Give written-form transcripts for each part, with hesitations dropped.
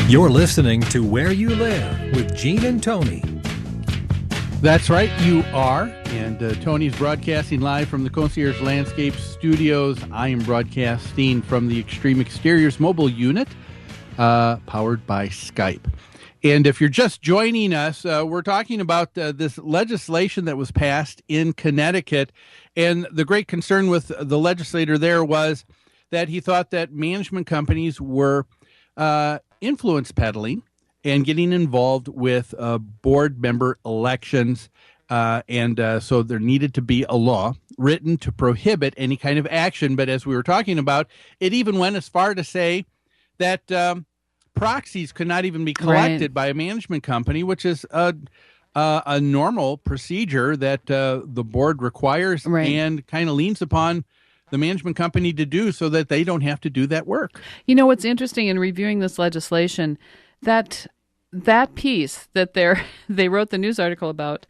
You're listening to Where You Live with Gene and Tony. That's right, you are. And Tony's broadcasting live from the Concierge Landscape Studios. I am broadcasting from the Extreme Exteriors mobile unit, powered by Skype. And if you're just joining us, we're talking about this legislation that was passed in Connecticut. And the great concern with the legislator there was that he thought that management companies were influence peddling and getting involved with board member elections. So there needed to be a law written to prohibit any kind of action. But as we were talking about, it even went as far to say that proxies could not even be collected by a management company, which is a normal procedure that the board requires and kind of leans upon the management company to do so that they don't have to do that work. You know, what's interesting in reviewing this legislation, that piece that they wrote the news article about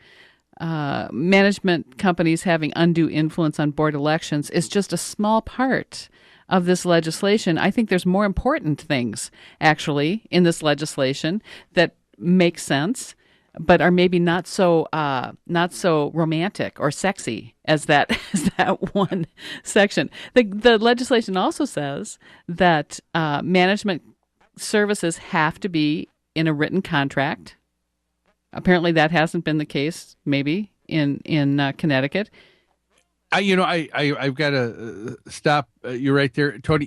management companies having undue influence on board elections is just a small part of this legislation. I think there's more important things, actually, in this legislation that make sense, but are maybe not so romantic or sexy as that one section. The legislation also says that management services have to be in a written contract. Apparently, that hasn't been the case. Maybe in Connecticut. I've got to stop you right there, Tony.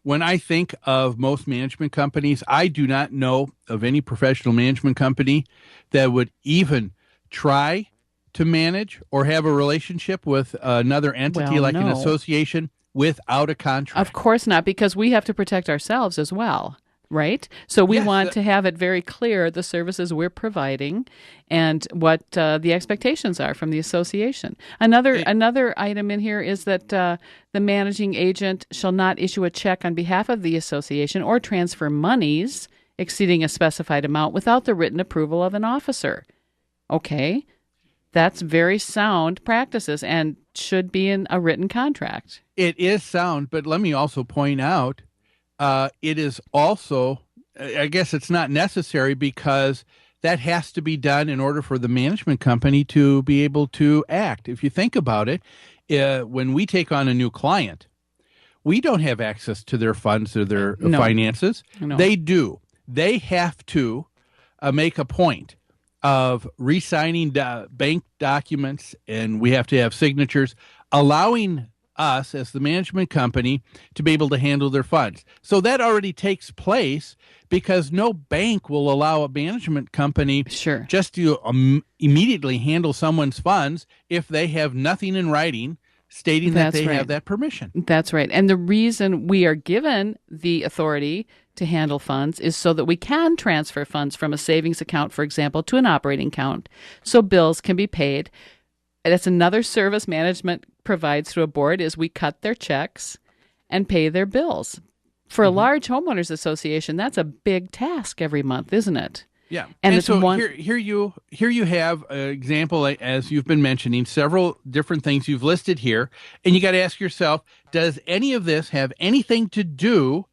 When I think of most management companies, I do not know of any professional management company that would even try to manage or have a relationship with another entity an association without a contract. Of course not, because we have to protect ourselves as well. Right? So we want to have it very clear the services we're providing and what the expectations are from the association. Another item in here is that the managing agent shall not issue a check on behalf of the association or transfer monies exceeding a specified amount without the written approval of an officer. Okay, that's very sound practices and should be in a written contract. It is sound, but let me also point out it is also, I guess it's not necessary because that has to be done in order for the management company to be able to act. If you think about it, when we take on a new client, we don't have access to their funds or their finances. No. They do. They have to make a point of re-signing bank documents, and we have to have signatures allowing us as the management company to be able to handle their funds. So that already takes place because no bank will allow a management company just to immediately handle someone's funds if they have nothing in writing stating that they have that permission. That's right. And the reason we are given the authority to handle funds is so that we can transfer funds from a savings account, for example, to an operating account so bills can be paid. That's another service management provides through a board is we cut their checks and pay their bills. For a large homeowners association, that's a big task every month, isn't it? Yeah. And it's so here you have an example, as you've been mentioning, several different things you've listed here, and you got to ask yourself, does any of this have anything to do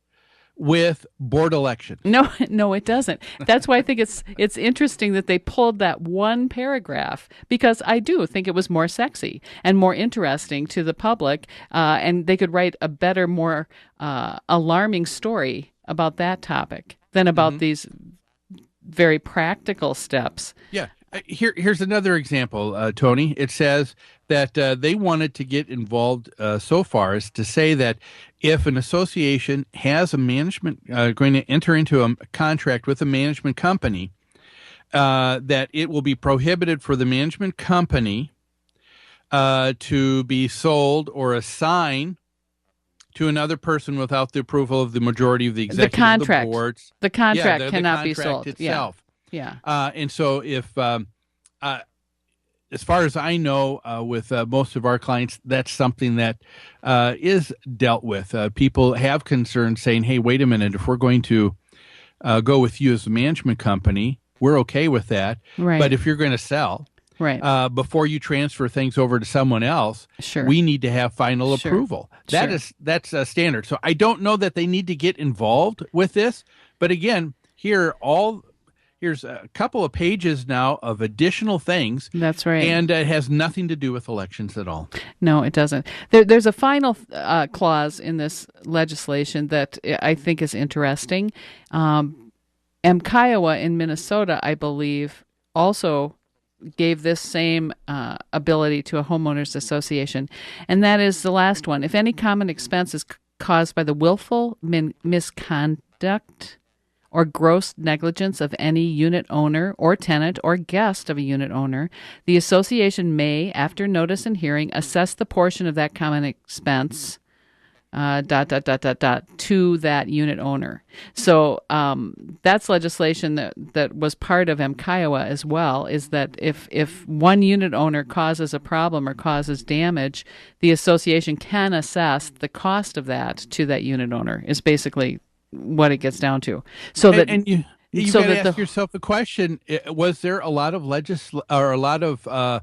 with board elections? No, it doesn't. That's why I think it's interesting that they pulled that one paragraph, because I do think it was more sexy and more interesting to the public, and they could write a better, more alarming story about that topic than about these very practical steps. Yeah. Here's another example, Tony. It says that they wanted to get involved so far as to say that if an association has a management going to enter into a contract with a management company, that it will be prohibited for the management company to be sold or assigned to another person without the approval of the majority of the executive of the boards. The contract cannot be sold itself. Yeah. And so if, as far as I know, with most of our clients, that's something that is dealt with. People have concerns saying, hey, wait a minute, if we're going to go with you as a management company, we're okay with that. Right. But if you're going to sell, before you transfer things over to someone else, we need to have final approval. That's a standard. So I don't know that they need to get involved with this, But again, here's a couple of pages now of additional things. That's right. And it has nothing to do with elections at all. No, it doesn't. There's a final clause in this legislation that I think is interesting. Kiowa in Minnesota, I believe, also gave this same ability to a homeowners association, and that is the last one. If any common expense is caused by the willful misconduct or gross negligence of any unit owner or tenant or guest of a unit owner, the association may, after notice and hearing, assess the portion of that common expense to that unit owner. So that's legislation that was part of Kiowa as well, is that if one unit owner causes a problem or causes damage, the association can assess the cost of that to that unit owner, is basically what it gets down to. So that you got to ask yourself the question: was there a lot of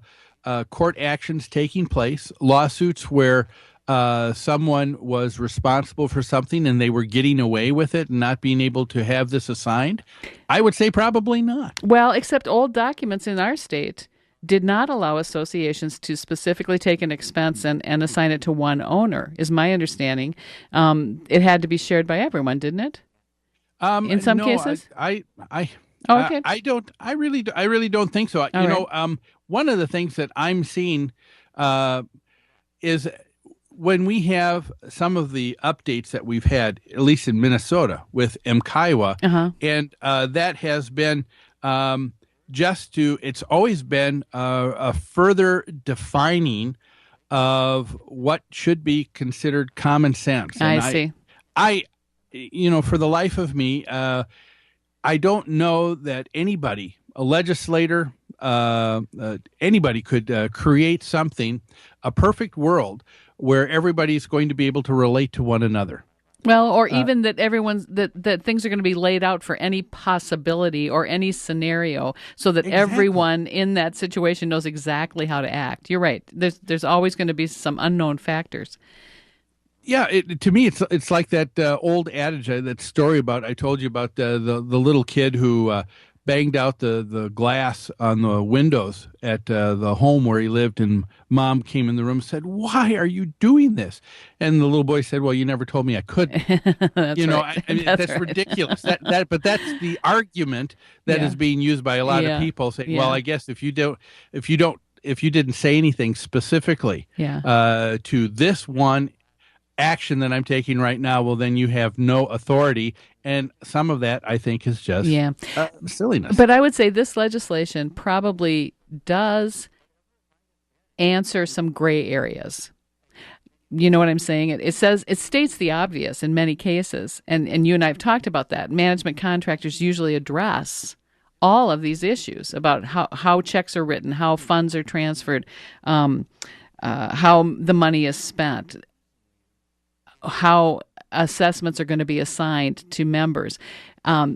court actions taking place, lawsuits where someone was responsible for something and they were getting away with it and not being able to have this assigned? I would say probably not. Well, except old documents in our state did not allow associations to specifically take an expense and assign it to one owner, is my understanding. It had to be shared by everyone, didn't it? In some cases? I really don't think so. One of the things that I'm seeing is when we have some of the updates that we've had, at least in Minnesota with Kiowa, and that has been it's always been a further defining of what should be considered common sense. And I see. For the life of me, I don't know that anybody, a legislator, anybody could create something, a perfect world where everybody's going to be able to relate to one another. Well, or even that that things are going to be laid out for any possibility or any scenario, so that everyone in that situation knows exactly how to act. You're right. There's always going to be some unknown factors. Yeah, to me, it's like that old adage, that story I told you about the little kid who banged out the glass on the windows at the home where he lived, and Mom came in the room and said, "Why are you doing this?" And the little boy said, "Well, you never told me I couldn't." Right. I mean, that's right. Ridiculous. But that's the argument that is being used by a lot of people, saying, "Well, I guess if you didn't say anything specifically to this one action that I'm taking right now, well, then you have no authority." And some of that, I think, is just silliness. But I would say this legislation probably does answer some gray areas. You know what I'm saying? It states the obvious in many cases, and you and I have talked about that. Management contractors usually address all of these issues about how checks are written, how funds are transferred, how the money is spent, how assessments are going to be assigned to members.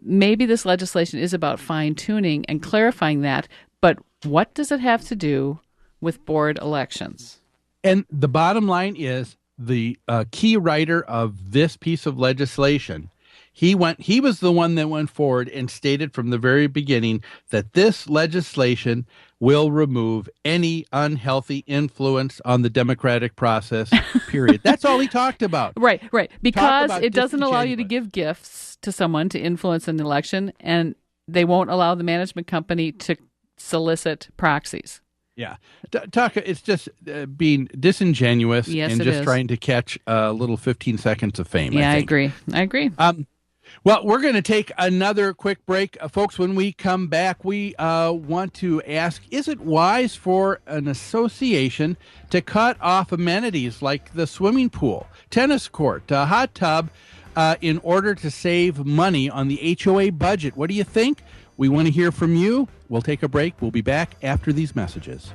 Maybe this legislation is about fine-tuning and clarifying that, but what does it have to do with board elections? And the bottom line is the key writer of this piece of legislation, he was the one that went forward and stated from the very beginning that this legislation will remove any unhealthy influence on the democratic process, period. That's all he talked about. Right. Because it doesn't allow you to give gifts to someone to influence an election, and they won't allow the management company to solicit proxies. Yeah. Taka, it's just being disingenuous and just is. trying to catch a little 15 seconds of fame. Yeah, I think. I agree. Well, we're going to take another quick break. Folks, when we come back, we want to ask, is it wise for an association to cut off amenities like the swimming pool, tennis court, a hot tub, in order to save money on the HOA budget? What do you think? We want to hear from you. We'll take a break. We'll be back after these messages.